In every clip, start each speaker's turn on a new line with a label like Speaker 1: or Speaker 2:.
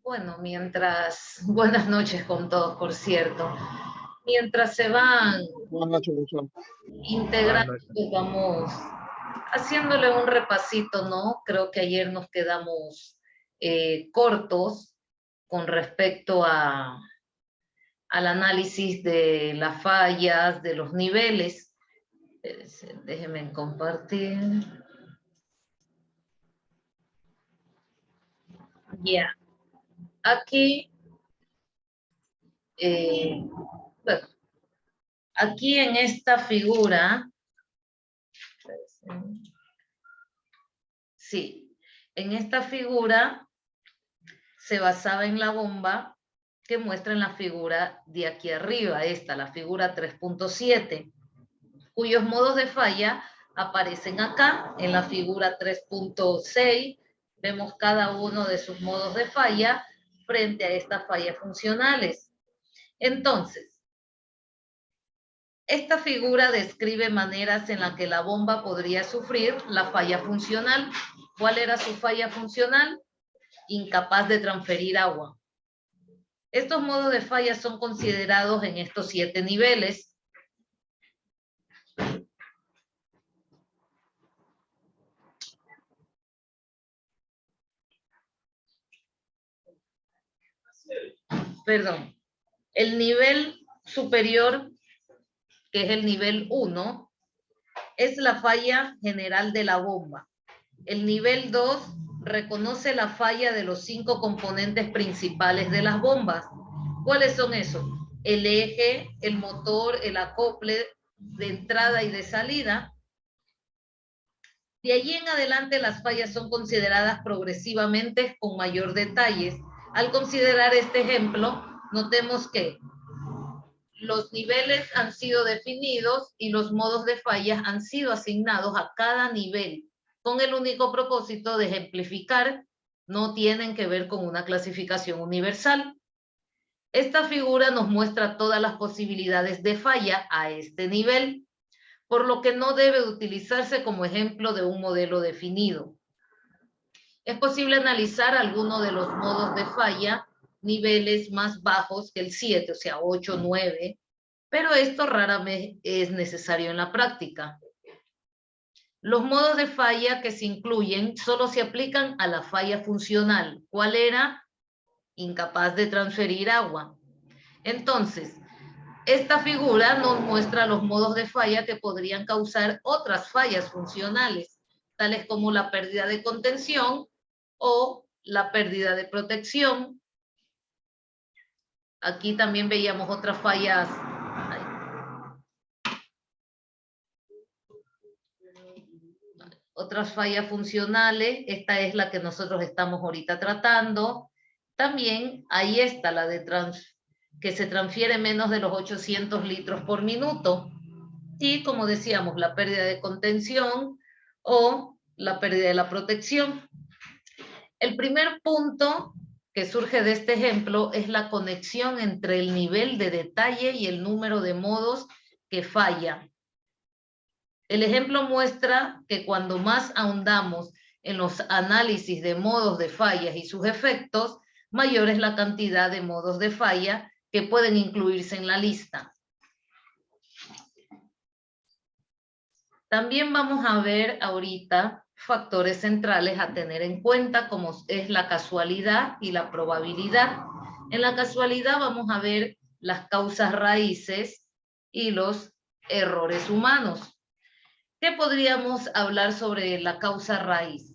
Speaker 1: Bueno, buenas noches con todos, por cierto. Mientras se van
Speaker 2: Buenas noches, profesor.
Speaker 1: integrando, pues vamos haciéndole un repasito, ¿no? Creo que ayer nos quedamos cortos con respecto al análisis de las fallas, de los niveles. Déjenme compartir. Ya. Aquí, bueno, aquí en esta figura, sí, en esta figura se basaba en la bomba que muestra en la figura de aquí arriba, la figura 3.7, cuyos modos de falla aparecen acá en la figura 3.6. Vemos cada uno de sus modos de falla frente a estas fallas funcionales. Entonces, esta figura describe maneras en las que la bomba podría sufrir la falla funcional. ¿Cuál era su falla funcional? Incapaz de transferir agua. Estos modos de falla son considerados en estos 7 niveles. Perdón. El nivel superior, que es el nivel 1, es la falla general de la bomba. El nivel 2 reconoce la falla de los 5 componentes principales de las bombas. ¿Cuáles son esos? El eje, el motor, el acople de entrada y de salida. De allí en adelante las fallas son consideradas progresivamente con mayor detalle. Al considerar este ejemplo, notemos que los niveles han sido definidos y los modos de fallas han sido asignados a cada nivel con el único propósito de ejemplificar, no tienen que ver con una clasificación universal. Esta figura nos muestra todas las posibilidades de falla a este nivel, por lo que no debe utilizarse como ejemplo de un modelo definido. Es posible analizar algunos de los modos de falla, niveles más bajos que el 7, o sea, 8, 9, pero esto rara vez es necesario en la práctica. Los modos de falla que se incluyen solo se aplican a la falla funcional. ¿Cuál era? Incapaz de transferir agua. Entonces, esta figura nos muestra los modos de falla que podrían causar otras fallas funcionales, tales como la pérdida de contención o la pérdida de protección. Aquí también veíamos otras fallas. Otras fallas funcionales, esta es la que nosotros estamos ahorita tratando. También ahí está la de que se transfiere menos de los 800 litros por minuto. Y como decíamos, la pérdida de contención o la pérdida de la protección. El primer punto que surge de este ejemplo es la conexión entre el nivel de detalle y el número de modos que falla. El ejemplo muestra que cuando más ahondamos en los análisis de modos de fallas y sus efectos, mayor es la cantidad de modos de falla que pueden incluirse en la lista. También vamos a ver ahorita factores centrales a tener en cuenta, como es la casualidad y la probabilidad. En la casualidad vamos a ver las causas raíces y los errores humanos. ¿Qué podríamos hablar sobre la causa raíz?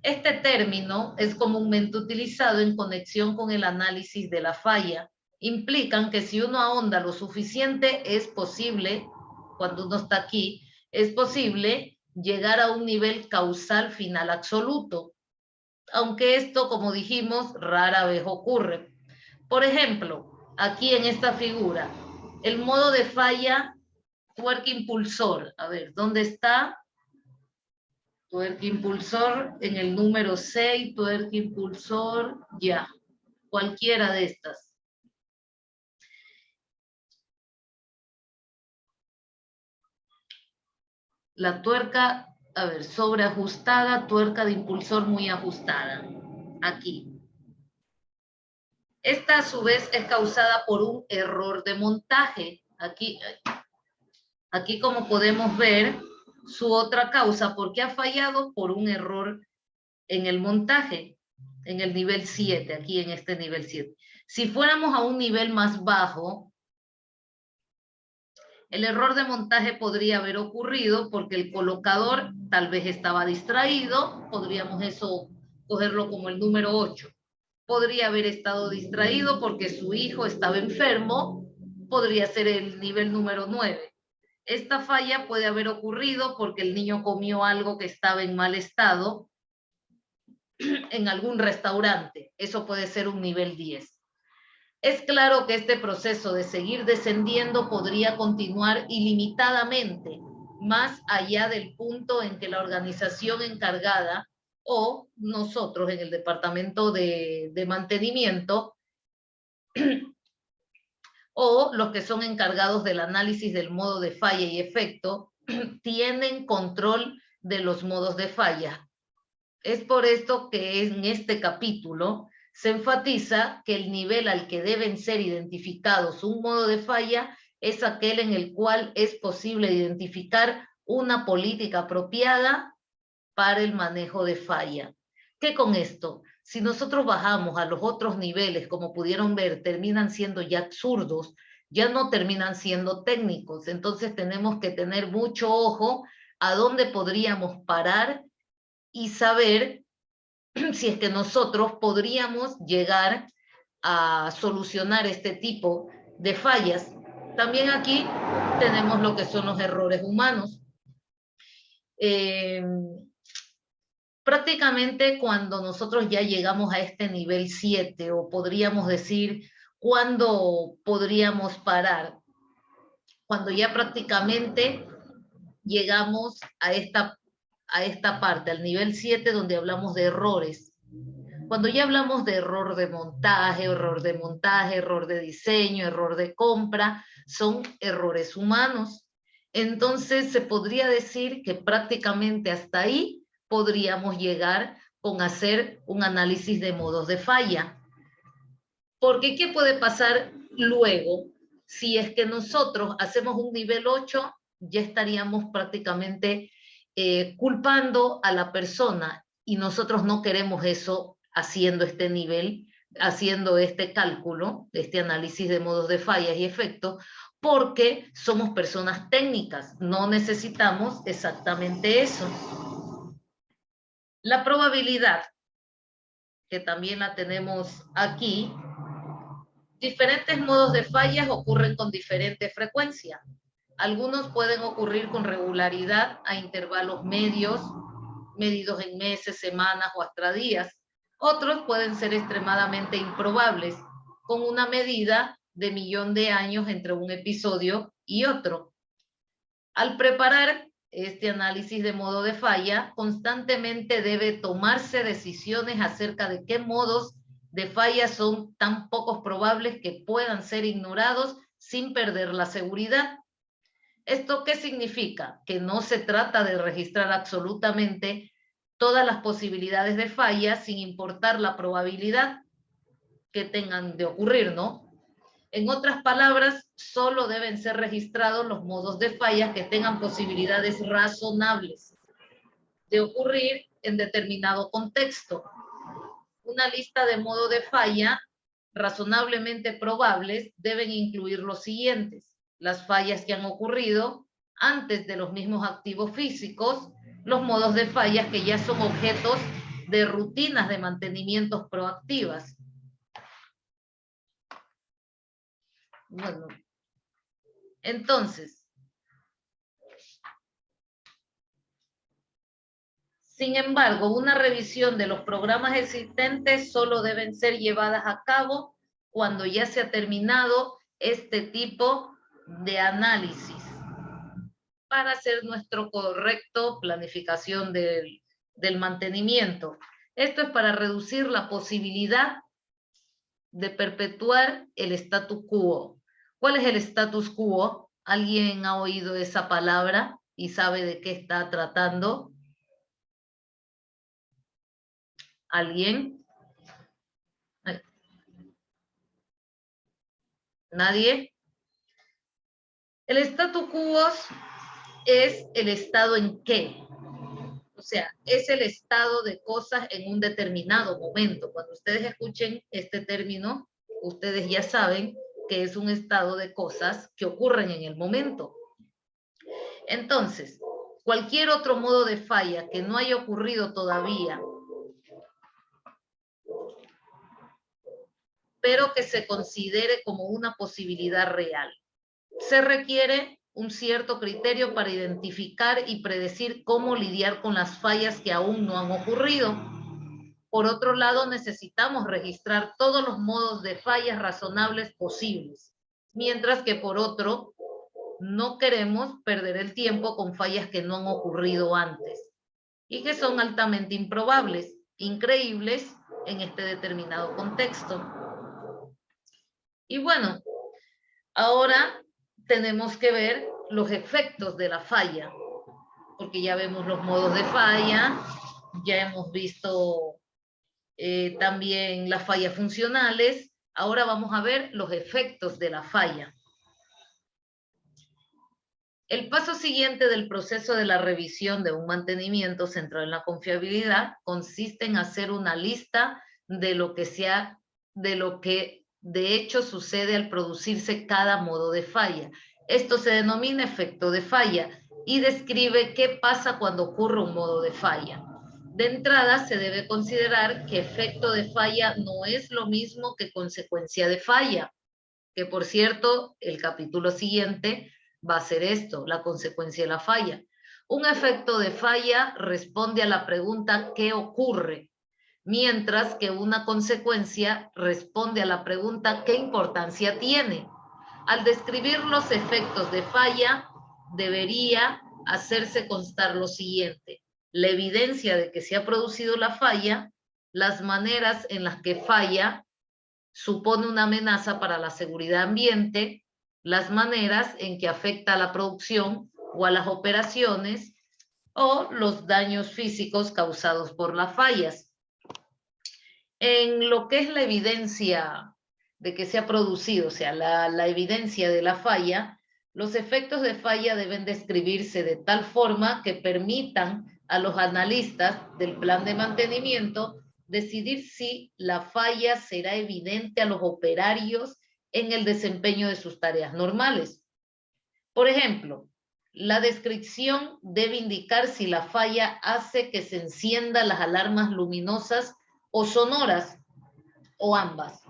Speaker 1: Este término es comúnmente utilizado en conexión con el análisis de la falla. Implican que si uno ahonda lo suficiente, es posible, cuando uno está aquí, es posible llegar a un nivel causal final absoluto. Aunque esto, como dijimos, rara vez ocurre. Por ejemplo, aquí en esta figura, el modo de falla tuerca impulsor. A ver, ¿dónde está? Tuerca impulsor en el número 6, tuerca impulsor, ya. Cualquiera de estas. La tuerca, a ver, sobreajustada, tuerca de impulsor muy ajustada. Aquí. Esta a su vez es causada por un error de montaje. Aquí como podemos ver, su otra causa, ¿por qué ha fallado? Por un error en el montaje, en el nivel 7, aquí en este nivel 7. Si fuéramos a un nivel más bajo, el error de montaje podría haber ocurrido porque el colocador tal vez estaba distraído, podríamos eso cogerlo como el número 8. Podría haber estado distraído porque su hijo estaba enfermo, podría ser el nivel número 9. Esta falla puede haber ocurrido porque el niño comió algo que estaba en mal estado en algún restaurante. Eso puede ser un nivel 10. Es claro que este proceso de seguir descendiendo podría continuar ilimitadamente, más allá del punto en que la organización encargada o nosotros en el departamento de mantenimiento o los que son encargados del análisis del modo de falla y efecto tienen control de los modos de falla. Es por esto que en este capítulo se enfatiza que el nivel al que deben ser identificados un modo de falla es aquel en el cual es posible identificar una política apropiada para el manejo de falla. ¿Qué con esto? Si nosotros bajamos a los otros niveles, como pudieron ver, terminan siendo ya absurdos, ya no terminan siendo técnicos. Entonces tenemos que tener mucho ojo a dónde podríamos parar y saber si es que nosotros podríamos llegar a solucionar este tipo de fallas. También aquí tenemos lo que son los errores humanos. Prácticamente cuando nosotros ya llegamos a este nivel 7, o podríamos decir, ¿cuándo podríamos parar? Cuando ya prácticamente llegamos a esta parte, al nivel 7, donde hablamos de errores. Cuando ya hablamos de error de montaje, error de diseño, error de compra, son errores humanos. Entonces se podría decir que prácticamente hasta ahí podríamos llegar con hacer un análisis de modos de falla. Porque ¿qué puede pasar luego? Si es que nosotros hacemos un nivel 8, ya estaríamos prácticamente culpando a la persona, y nosotros no queremos eso haciendo este nivel, haciendo este cálculo, este análisis de modos de fallas y efectos, porque somos personas técnicas, no necesitamos exactamente eso. La probabilidad, que también la tenemos aquí, diferentes modos de fallas ocurren con diferente frecuencia. Algunos pueden ocurrir con regularidad a intervalos medios, medidos en meses, semanas o hasta días. Otros pueden ser extremadamente improbables, con una medida de 1.000.000 de años entre un episodio y otro. Al preparar este análisis de modo de falla, constantemente debe tomarse decisiones acerca de qué modos de falla son tan pocos probables que puedan ser ignorados sin perder la seguridad. ¿Esto qué significa? Que no se trata de registrar absolutamente todas las posibilidades de falla sin importar la probabilidad que tengan de ocurrir, ¿no? En otras palabras, solo deben ser registrados los modos de falla que tengan posibilidades razonables de ocurrir en determinado contexto. Una lista de modos de falla razonablemente probables deben incluir los siguientes: las fallas que han ocurrido antes de los mismos activos físicos, los modos de fallas que ya son objetos de rutinas de mantenimientos proactivas. Bueno, entonces, sin embargo, una revisión de los programas existentes solo deben ser llevadas a cabo cuando ya se ha terminado este tipo de análisis para hacer nuestro correcto planificación del mantenimiento. Esto es para reducir la posibilidad de perpetuar el status quo. ¿Cuál es el status quo? ¿Alguien ha oído esa palabra y sabe de qué está tratando? ¿Alguien? ¿Nadie? El statu quo es el estado en qué. O sea, es el estado de cosas en un determinado momento. Cuando ustedes escuchen este término, ustedes ya saben que es un estado de cosas que ocurren en el momento. Entonces, cualquier otro modo de falla que no haya ocurrido todavía, pero que se considere como una posibilidad real, se requiere un cierto criterio para identificar y predecir cómo lidiar con las fallas que aún no han ocurrido. Por otro lado, necesitamos registrar todos los modos de fallas razonables posibles, mientras que por otro, no queremos perder el tiempo con fallas que no han ocurrido antes y que son altamente improbables, increíbles en este determinado contexto. Y bueno, ahora tenemos que ver los efectos de la falla, porque ya vemos los modos de falla, ya hemos visto también las fallas funcionales. Ahora vamos a ver los efectos de la falla. El paso siguiente del proceso de la revisión de un mantenimiento centrado en la confiabilidad consiste en hacer una lista de lo que de hecho sucede al producirse cada modo de falla. Esto se denomina efecto de falla y describe qué pasa cuando ocurre un modo de falla. De entrada, se debe considerar que efecto de falla no es lo mismo que consecuencia de falla, que por cierto, el capítulo siguiente va a ser esto, la consecuencia de la falla. Un efecto de falla responde a la pregunta ¿qué ocurre? Mientras que una consecuencia responde a la pregunta ¿qué importancia tiene? Al describir los efectos de falla, debería hacerse constar lo siguiente: la evidencia de que se ha producido la falla, las maneras en las que falla supone una amenaza para la seguridad ambiente, las maneras en que afecta a la producción o a las operaciones o los daños físicos causados por las fallas. En lo que es la evidencia de que se ha producido, o sea, la evidencia de la falla, los efectos de falla deben describirse de tal forma que permitan a los analistas del plan de mantenimiento decidir si la falla será evidente a los operarios en el desempeño de sus tareas normales. Por ejemplo, la descripción debe indicar si la falla hace que se enciendan las alarmas luminosas o sonoras, o ambas.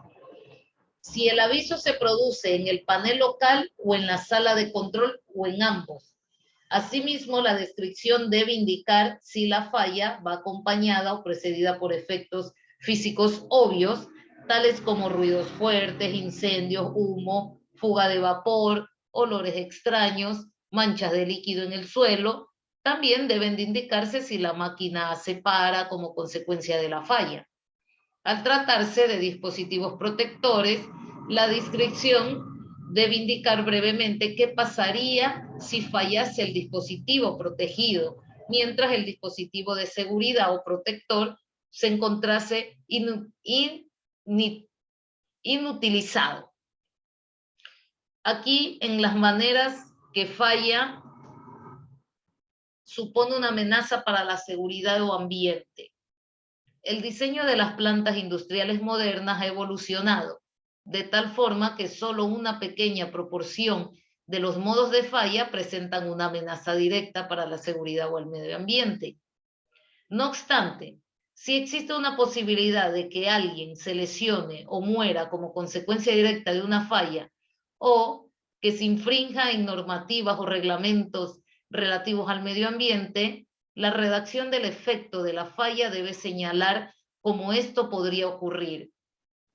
Speaker 1: Si el aviso se produce en el panel local o en la sala de control o en ambos. Asimismo, la descripción debe indicar si la falla va acompañada o precedida por efectos físicos obvios, tales como ruidos fuertes, incendios, humo, fuga de vapor, olores extraños, manchas de líquido en el suelo. También deben de indicarse si la máquina se para como consecuencia de la falla. Al tratarse de dispositivos protectores, la descripción debe indicar brevemente qué pasaría si fallase el dispositivo protegido, mientras el dispositivo de seguridad o protector se encontrase inutilizado. Aquí, en las maneras que falla, supone una amenaza para la seguridad o ambiente. El diseño de las plantas industriales modernas ha evolucionado de tal forma que solo una pequeña proporción de los modos de falla presentan una amenaza directa para la seguridad o el medio ambiente. No obstante, si existe una posibilidad de que alguien se lesione o muera como consecuencia directa de una falla, o que se infrinja en normativas o reglamentos relativos al medio ambiente, la redacción del efecto de la falla debe señalar cómo esto podría ocurrir.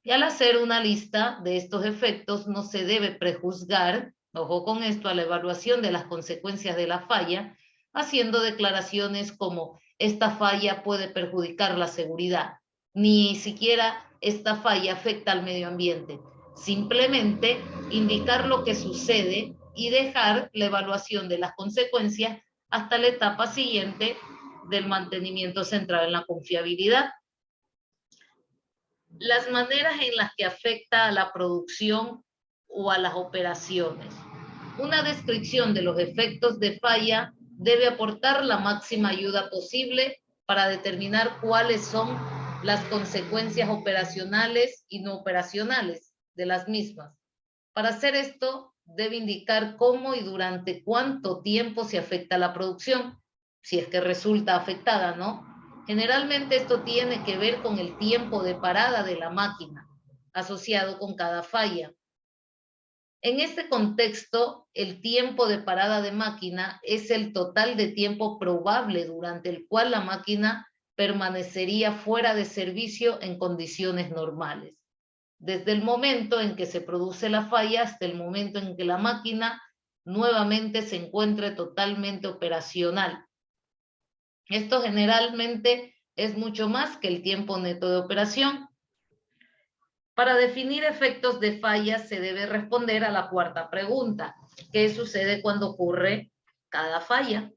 Speaker 1: Y al hacer una lista de estos efectos, no se debe prejuzgar, ojo con esto, a la evaluación de las consecuencias de la falla, haciendo declaraciones como esta falla puede perjudicar la seguridad, ni siquiera esta falla afecta al medio ambiente. Simplemente indicar lo que sucede y dejar la evaluación de las consecuencias hasta la etapa siguiente del mantenimiento centrado en la confiabilidad. Las maneras en las que afecta a la producción o a las operaciones. Una descripción de los efectos de falla debe aportar la máxima ayuda posible para determinar cuáles son las consecuencias operacionales y no operacionales de las mismas. Para hacer esto, debe indicar cómo y durante cuánto tiempo se afecta la producción, si es que resulta afectada, ¿no? Generalmente esto tiene que ver con el tiempo de parada de la máquina, asociado con cada falla. En este contexto, el tiempo de parada de máquina es el total de tiempo probable durante el cual la máquina permanecería fuera de servicio en condiciones normales. Desde el momento en que se produce la falla hasta el momento en que la máquina nuevamente se encuentre totalmente operacional. Esto generalmente es mucho más que el tiempo neto de operación. Para definir efectos de falla se debe responder a la cuarta pregunta: ¿qué sucede cuando ocurre cada falla?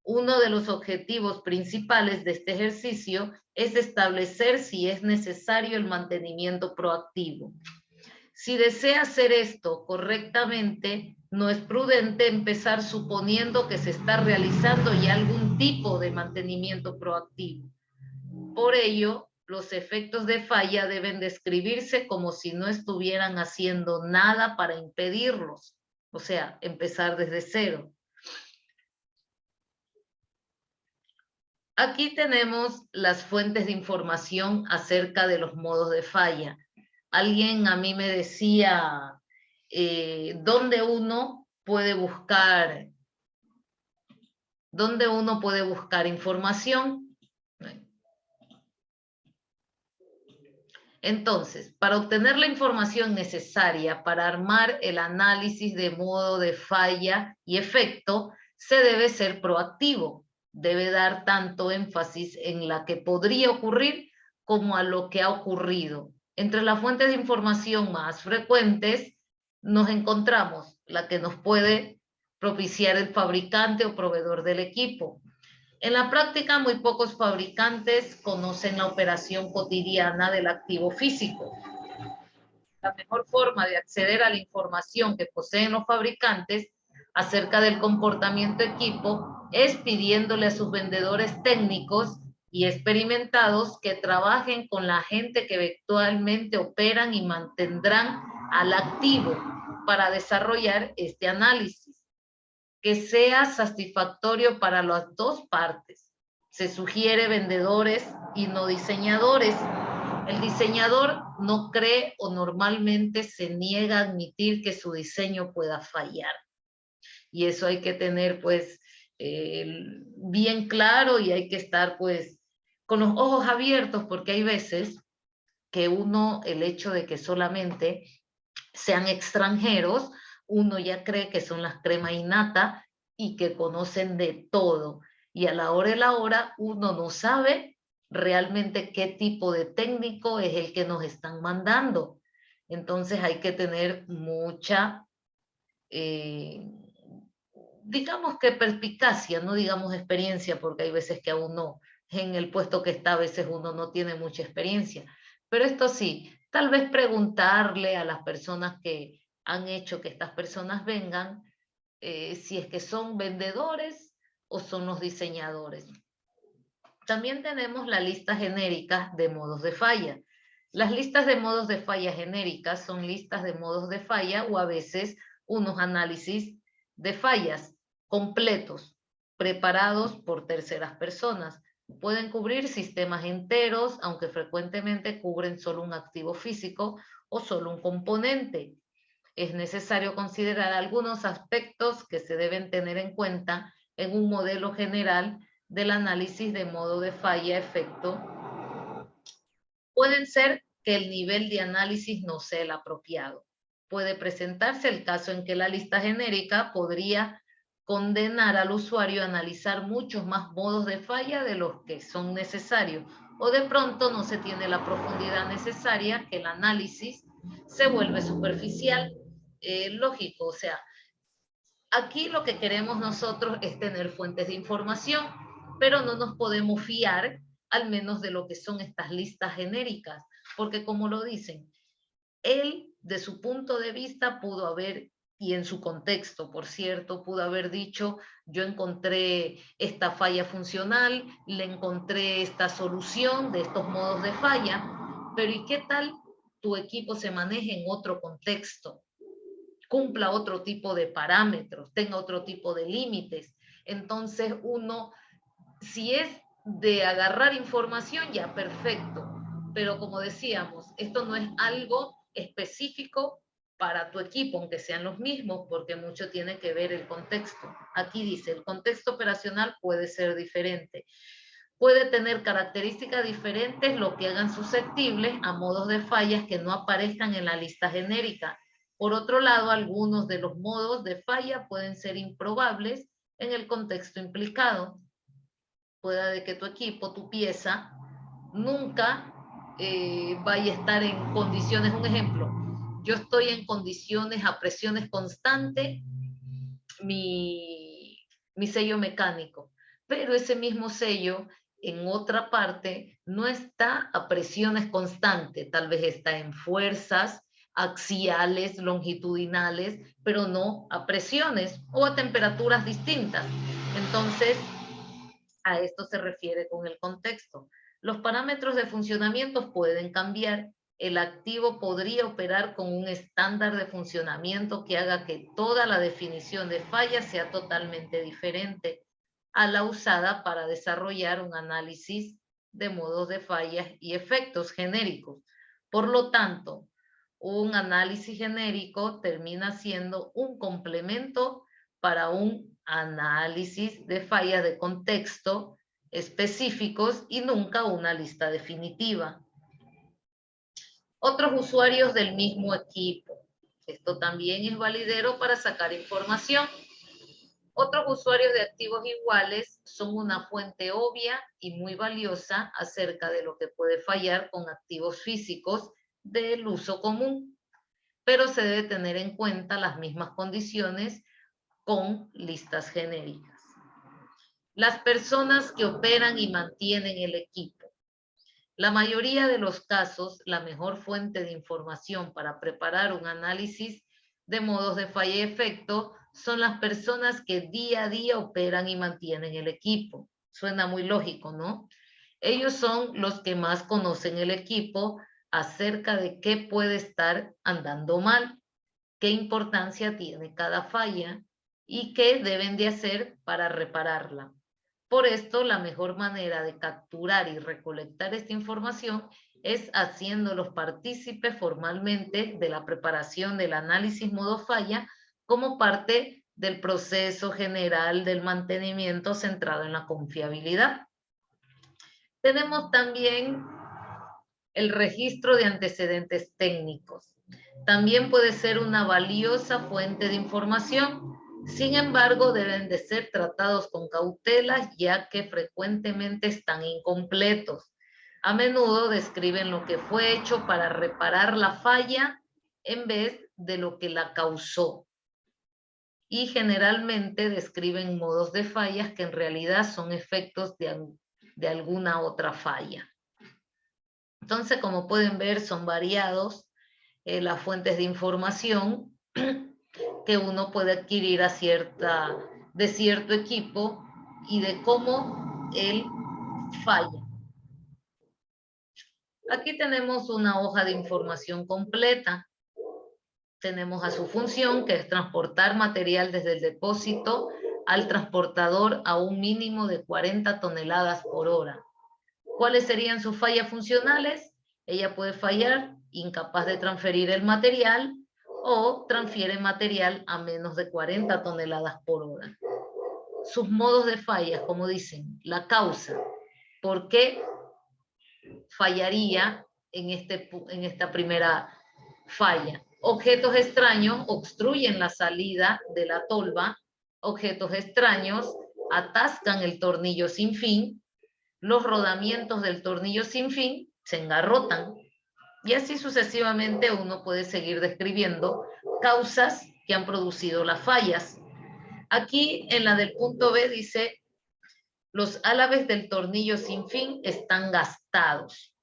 Speaker 1: Uno de los objetivos principales de este ejercicio es establecer si es necesario el mantenimiento proactivo. Si desea hacer esto correctamente, no es prudente empezar suponiendo que se está realizando ya algún tipo de mantenimiento proactivo. Por ello, los efectos de falla deben describirse como si no estuvieran haciendo nada para impedirlos, o sea, empezar desde cero. Aquí tenemos las fuentes de información acerca de los modos de falla. Alguien a mí me decía dónde uno puede buscar información. Entonces, para obtener la información necesaria para armar el análisis de modo de falla y efecto, se debe ser proactivo. Debe dar tanto énfasis en la que podría ocurrir como a lo que ha ocurrido. Entre las fuentes de información más frecuentes nos encontramos la que nos puede propiciar el fabricante o proveedor del equipo. En la práctica, muy pocos fabricantes conocen la operación cotidiana del activo físico. La mejor forma de acceder a la información que poseen los fabricantes acerca del comportamiento equipo es pidiéndole a sus vendedores técnicos y experimentados que trabajen con la gente que virtualmente operan y mantendrán al activo para desarrollar este análisis, que sea satisfactorio para las dos partes. Se sugiere vendedores y no diseñadores. El diseñador no cree o normalmente se niega a admitir que su diseño pueda fallar. Y eso hay que tener pues bien claro, y hay que estar pues con los ojos abiertos, porque hay veces que el hecho de que solamente sean extranjeros, uno ya cree que son las crema innata y que conocen de todo. Y a la hora de la hora uno no sabe realmente qué tipo de técnico es el que nos están mandando. Entonces hay que tener mucha, digamos que perspicacia, no digamos experiencia, porque hay veces que a uno, en el puesto que está, a veces uno no tiene mucha experiencia. Pero esto sí, tal vez preguntarle a las personas que han hecho que estas personas vengan, si es que son vendedores o son los diseñadores. También tenemos la lista genérica de modos de falla. Las listas de modos de falla genéricas son listas de modos de falla o a veces unos análisis de fallas completos, preparados por terceras personas. Pueden cubrir sistemas enteros, aunque frecuentemente cubren solo un activo físico o solo un componente. Es necesario considerar algunos aspectos que se deben tener en cuenta en un modelo general del análisis de modo de falla-efecto. Pueden ser que el nivel de análisis no sea el apropiado. Puede presentarse el caso en que la lista genérica podría condenar al usuario a analizar muchos más modos de falla de los que son necesarios, o de pronto no se tiene la profundidad necesaria, que el análisis se vuelve superficial. Lógico, o sea, aquí lo que queremos nosotros es tener fuentes de información, pero no nos podemos fiar al menos de lo que son estas listas genéricas, porque como lo dicen, el de su punto de vista pudo haber, y en su contexto, por cierto, pudo haber dicho, yo encontré esta falla funcional, le encontré esta solución de estos modos de falla, pero ¿y qué tal tu equipo se maneje en otro contexto? Cumpla otro tipo de parámetros, tenga otro tipo de límites. Entonces uno, si es de agarrar información, ya perfecto. Pero como decíamos, esto no es algo específico para tu equipo, aunque sean los mismos, porque mucho tiene que ver el contexto. Aquí dice, el contexto operacional puede ser diferente. Puede tener características diferentes, lo que hagan susceptibles a modos de fallas que no aparezcan en la lista genérica. Por otro lado, algunos de los modos de falla pueden ser improbables en el contexto implicado. Puede de que tu equipo, tu pieza, nunca vaya a estar en condiciones, un ejemplo, yo estoy en condiciones a presiones constantes, mi sello mecánico, pero ese mismo sello en otra parte no está a presiones constantes, tal vez está en fuerzas axiales, longitudinales, pero no a presiones o a temperaturas distintas. Entonces, a esto se refiere con el contexto. Los parámetros de funcionamiento pueden cambiar. El activo podría operar con un estándar de funcionamiento que haga que toda la definición de falla sea totalmente diferente a la usada para desarrollar un análisis de modos de fallas y efectos genéricos. Por lo tanto, un análisis genérico termina siendo un complemento para un análisis de fallas de contexto específicos y nunca una lista definitiva. Otros usuarios del mismo equipo. Esto también es validero para sacar información. Otros usuarios de activos iguales son una fuente obvia y muy valiosa acerca de lo que puede fallar con activos físicos del uso común, pero se debe tener en cuenta las mismas condiciones con listas genéricas. Las personas que operan y mantienen el equipo. La mayoría de los casos, la mejor fuente de información para preparar un análisis de modos de falla y efecto son las personas que día a día operan y mantienen el equipo. Suena muy lógico, ¿no? Ellos son los que más conocen el equipo acerca de qué puede estar andando mal, qué importancia tiene cada falla y qué deben de hacer para repararla. Por esto, la mejor manera de capturar y recolectar esta información es haciéndolos partícipes formalmente de la preparación del análisis modo falla como parte del proceso general del mantenimiento centrado en la confiabilidad. Tenemos también el registro de antecedentes técnicos. También puede ser una valiosa fuente de información. Sin embargo, deben de ser tratados con cautela, ya que frecuentemente están incompletos. A menudo describen lo que fue hecho para reparar la falla en vez de lo que la causó. Y generalmente describen modos de fallas que en realidad son efectos de alguna otra falla. Entonces, como pueden ver, son variados las fuentes de información que uno puede adquirir de cierto equipo y de cómo él falla. Aquí tenemos una hoja de información completa. Tenemos a su función, que es transportar material desde el depósito al transportador a un mínimo de 40 toneladas por hora. ¿Cuáles serían sus fallas funcionales? Ella puede fallar incapaz de transferir el material o transfiere material a menos de 40 toneladas por hora. Sus modos de fallas, como dicen, la causa. ¿Por qué fallaría en esta primera falla? Objetos extraños obstruyen la salida de la tolva. Objetos extraños atascan el tornillo sin fin. Los rodamientos del tornillo sin fin se engarrotan. Y así sucesivamente uno puede seguir describiendo causas que han producido las fallas. Aquí en la del punto B dice, los álabes del tornillo sin fin están gastados.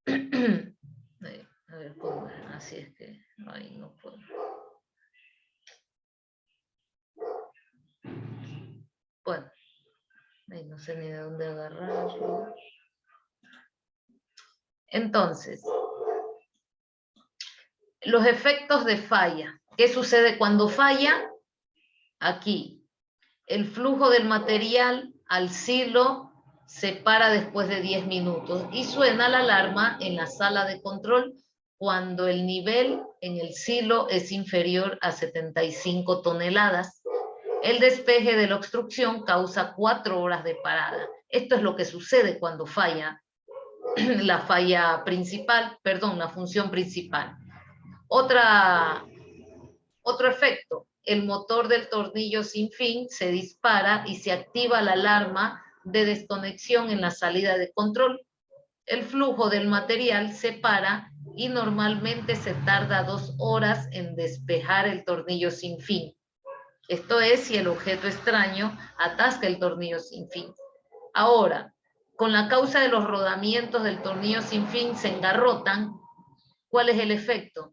Speaker 1: A ver, si es que... Ay, no puedo. Bueno, ay, no sé ni de dónde agarrarlo. Entonces, los efectos de falla. ¿Qué sucede cuando falla? Aquí, el flujo del material al silo se para después de 10 minutos y suena la alarma en la sala de control cuando el nivel en el silo es inferior a 75 toneladas. El despeje de la obstrucción causa 4 horas de parada. Esto es lo que sucede cuando falla la falla principal, perdón, la función principal. Otro efecto, el motor del tornillo sin fin se dispara y se activa la alarma de desconexión en la salida de control. El flujo del material se para y normalmente se tarda 2 horas en despejar el tornillo sin fin. Esto es si el objeto extraño atasca el tornillo sin fin. Ahora, con la causa de los rodamientos del tornillo sin fin se engarrotan, ¿cuál es el efecto?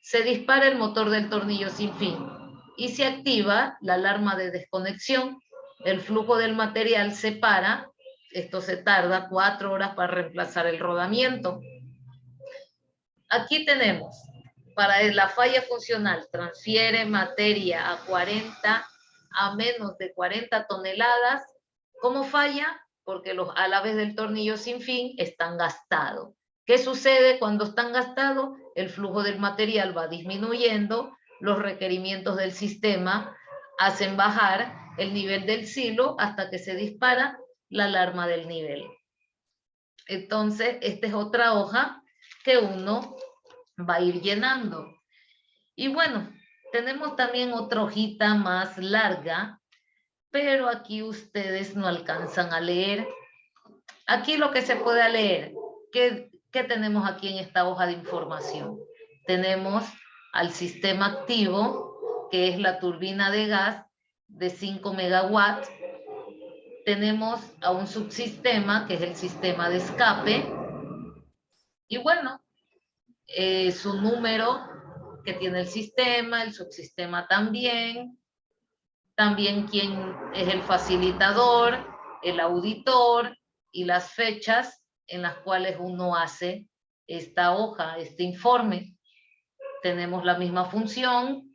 Speaker 1: Se dispara el motor del tornillo sin fin y se activa la alarma de desconexión. El flujo del material se para. Esto se tarda 4 horas para reemplazar el rodamiento. Aquí tenemos, para la falla funcional, transfiere materia a menos de 40 toneladas. ¿Cómo falla? Porque los alaves del tornillo sin fin están gastados. ¿Qué sucede cuando están gastados? El flujo del material va disminuyendo, los requerimientos del sistema hacen bajar el nivel del silo hasta que se dispara la alarma del nivel. Entonces, esta es otra hoja que uno va a ir llenando. Y bueno, tenemos también otra hojita más larga, pero aquí ustedes no alcanzan a leer. Aquí lo que se puede leer, ¿qué tenemos aquí en esta hoja de información? Tenemos al sistema activo, que es la turbina de gas de 5 megawatts. Tenemos a un subsistema, que es el sistema de escape. Y bueno, su número que tiene el sistema, el subsistema también quién es el facilitador, el auditor y las fechas en las cuales uno hace esta hoja, este informe. Tenemos la misma función,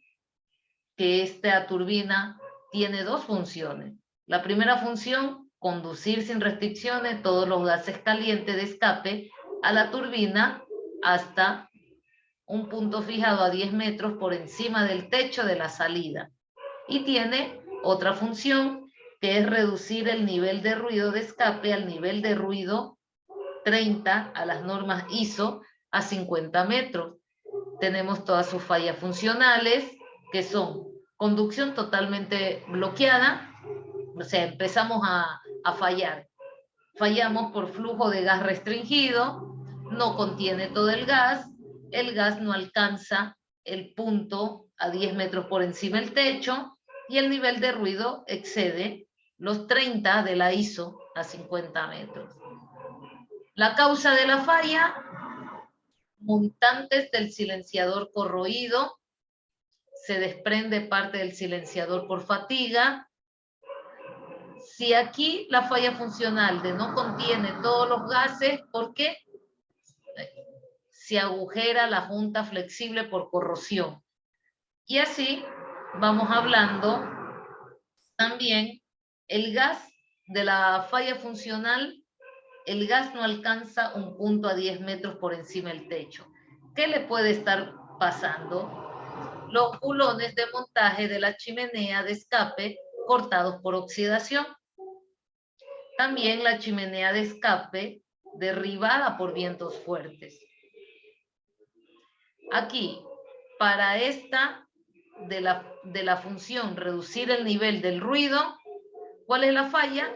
Speaker 1: que esta turbina tiene 2 funciones. La primera función, conducir sin restricciones todos los gases calientes de escape a la turbina hasta un punto fijado a 10 metros por encima del techo de la salida. Y tiene otra función, que es reducir el nivel de ruido de escape al nivel de ruido 30 a las normas ISO a 50 metros. Tenemos todas sus fallas funcionales, que son conducción totalmente bloqueada, o sea, empezamos a fallar. Fallamos por flujo de gas restringido, no contiene todo el gas no alcanza el punto a 10 metros por encima del techo y el nivel de ruido excede los 30 de la ISO a 50 metros. La causa de la falla, montantes del silenciador corroído, se desprende parte del silenciador por fatiga. Si aquí la falla funcional de no contiene todos los gases, ¿por qué? Se agujera la junta flexible por corrosión. Y así vamos hablando también el gas de la falla funcional, el gas no alcanza un punto a 10 metros por encima del techo. ¿Qué le puede estar pasando? Los bulones de montaje de la chimenea de escape cortados por oxidación. También la chimenea de escape derribada por vientos fuertes. Aquí, para esta de la función reducir el nivel del ruido, ¿cuál es la falla?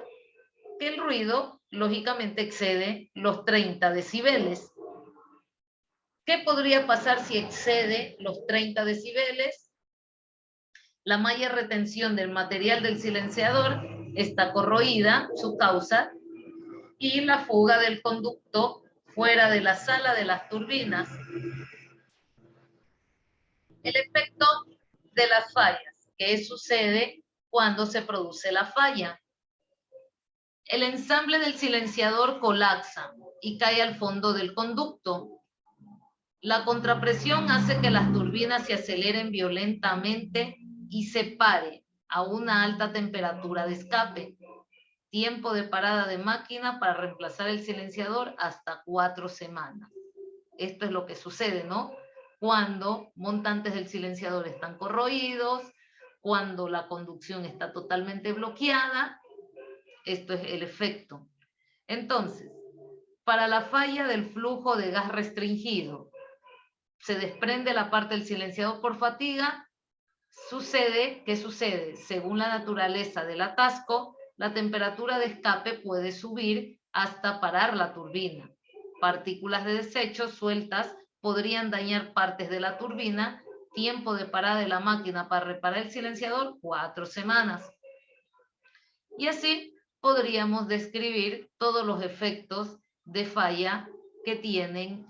Speaker 1: Que el ruido, lógicamente, excede los 30 decibeles. ¿Qué podría pasar si excede los 30 decibeles? La malla de retención del material del silenciador está corroída, su causa, y la fuga del conducto fuera de la sala de las turbinas. El efecto de las fallas. ¿Qué sucede cuando se produce la falla? El ensamble del silenciador colapsa y cae al fondo del conducto. La contrapresión hace que las turbinas se aceleren violentamente y se pare a una alta temperatura de escape. Tiempo de parada de máquina para reemplazar el silenciador hasta 4 semanas. Esto es lo que sucede, ¿no? Cuando montantes del silenciador están corroídos, cuando la conducción está totalmente bloqueada, esto es el efecto. Entonces, para la falla del flujo de gas restringido, se desprende la parte del silenciador por fatiga. ¿Qué sucede? Según la naturaleza del atasco, la temperatura de escape puede subir hasta parar la turbina. Partículas de desecho sueltas podrían dañar partes de la turbina. Tiempo de parada de la máquina para reparar el silenciador, 4 semanas. Y así podríamos describir todos los efectos de falla que tienen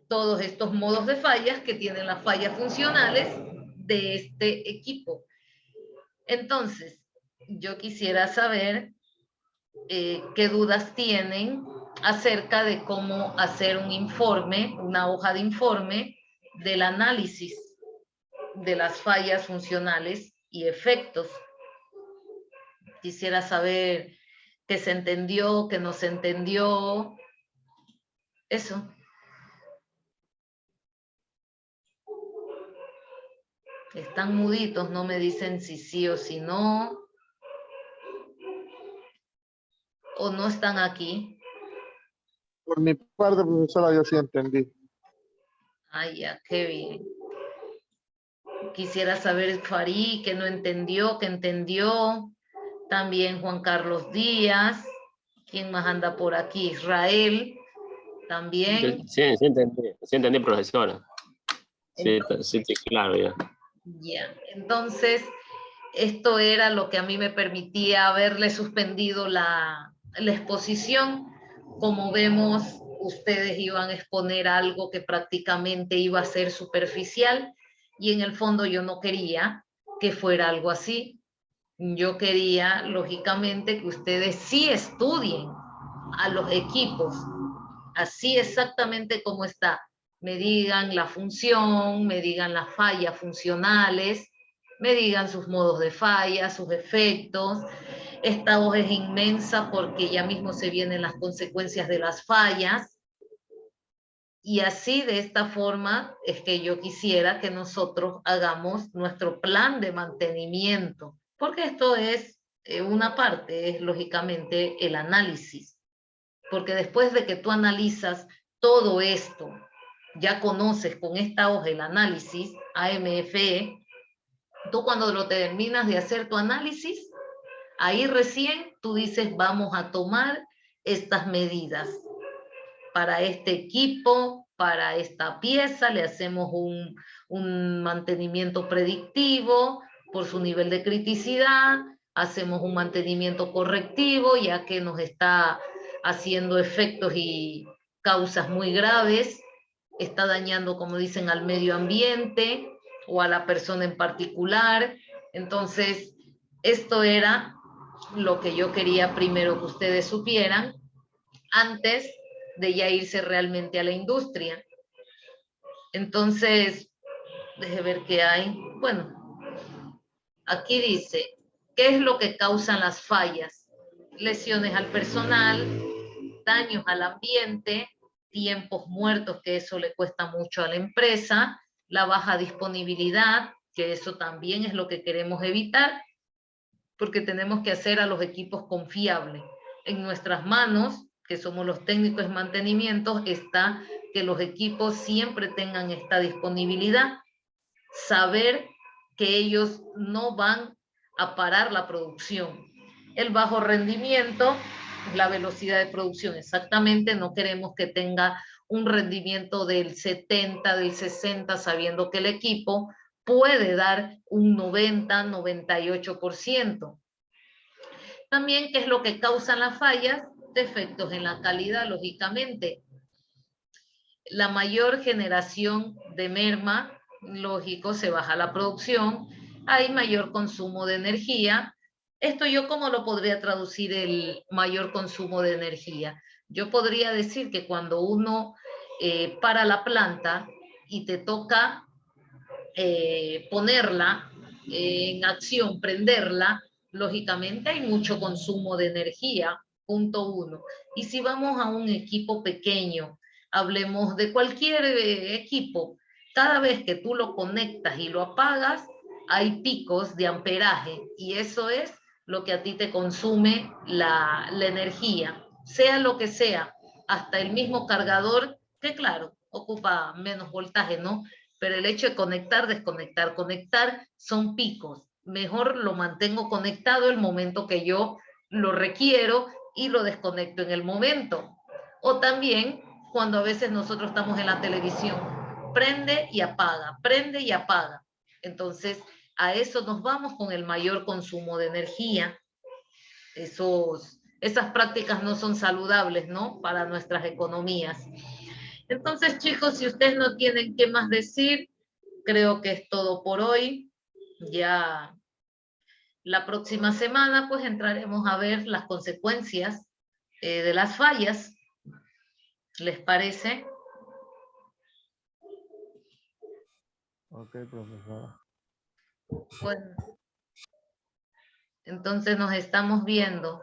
Speaker 1: todos estos modos de fallas que tienen las fallas funcionales de este equipo. Entonces, yo quisiera saber qué dudas tienen acerca de cómo hacer un informe, una hoja de informe del análisis de las fallas funcionales y efectos. Quisiera saber qué se entendió, qué no se entendió. Eso. Están muditos, no me dicen si sí o si no. O no están aquí.
Speaker 2: Por mi parte, profesora, yo sí entendí.
Speaker 1: Ay, ya, qué bien. Quisiera saber Farí, que no entendió, que entendió. También Juan Carlos Díaz. ¿Quién más anda por aquí? Israel. También.
Speaker 3: Sí, sí entendí, profesora. Sí, sí, claro, ya.
Speaker 1: Ya, entonces, esto era lo que a mí me permitía haberle suspendido la exposición. Como vemos, ustedes iban a exponer algo que prácticamente iba a ser superficial y en el fondo yo no quería que fuera algo así. Yo quería, lógicamente, que ustedes sí estudien a los equipos, así exactamente como está. Me digan la función, me digan las fallas funcionales, me digan sus modos de falla, sus efectos. Esta hoja es inmensa porque ya mismo se vienen las consecuencias de las fallas. Y así, de esta forma, es que yo quisiera que nosotros hagamos nuestro plan de mantenimiento, porque esto es una parte, es lógicamente el análisis. Porque después de que tú analizas todo esto, ya conoces con esta hoja el análisis AMFE, tú cuando lo terminas de hacer tu análisis, ahí recién tú dices, vamos a tomar estas medidas. Para este equipo, para esta pieza, le hacemos un mantenimiento predictivo por su nivel de criticidad, hacemos un mantenimiento correctivo, ya que nos está haciendo efectos y causas muy graves, está dañando, como dicen, al medio ambiente o a la persona en particular. Entonces, esto era lo que yo quería primero que ustedes supieran antes de ya irse realmente a la industria. Entonces, deje ver qué hay. Bueno, aquí dice, ¿qué es lo que causan las fallas? Lesiones al personal, daños al ambiente, tiempos muertos, que eso le cuesta mucho a la empresa, la baja disponibilidad, que eso también es lo que queremos evitar, porque tenemos que hacer a los equipos confiables. En nuestras manos, que somos los técnicos de mantenimiento, está que los equipos siempre tengan esta disponibilidad, saber que ellos no van a parar la producción. El bajo rendimiento, la velocidad de producción, exactamente, no queremos que tenga un rendimiento del 70, del 60, sabiendo que el equipo puede dar un 90, 98%. También, ¿qué es lo que causan las fallas? Defectos en la calidad, lógicamente. la mayor generación de merma, lógico, se baja la producción, hay mayor consumo de energía. Esto yo cómo lo podría traducir el mayor consumo de energía. Yo podría decir que cuando uno para la planta y te toca ponerla en acción, prenderla, lógicamente hay mucho consumo de energía, punto uno. Y si vamos a un equipo pequeño, hablemos de cualquier equipo, cada vez que tú lo conectas y lo apagas, hay picos de amperaje y eso es lo que a ti te consume la energía, sea lo que sea, hasta el mismo cargador, que claro, ocupa menos voltaje, ¿no? Pero el hecho de conectar, desconectar, conectar son picos. Mejor lo mantengo conectado el momento que yo lo requiero y lo desconecto en el momento. O también cuando a veces nosotros estamos en la televisión, prende y apaga, prende y apaga. Entonces, a eso nos vamos con el mayor consumo de energía. Esas prácticas no son saludables, ¿no? Para nuestras economías. Entonces, chicos, si ustedes no tienen qué más decir, creo que es todo por hoy. Ya la próxima semana, pues entraremos a ver las consecuencias de las fallas. ¿Les parece?
Speaker 2: Ok, profesora.
Speaker 1: Bueno, entonces nos estamos viendo.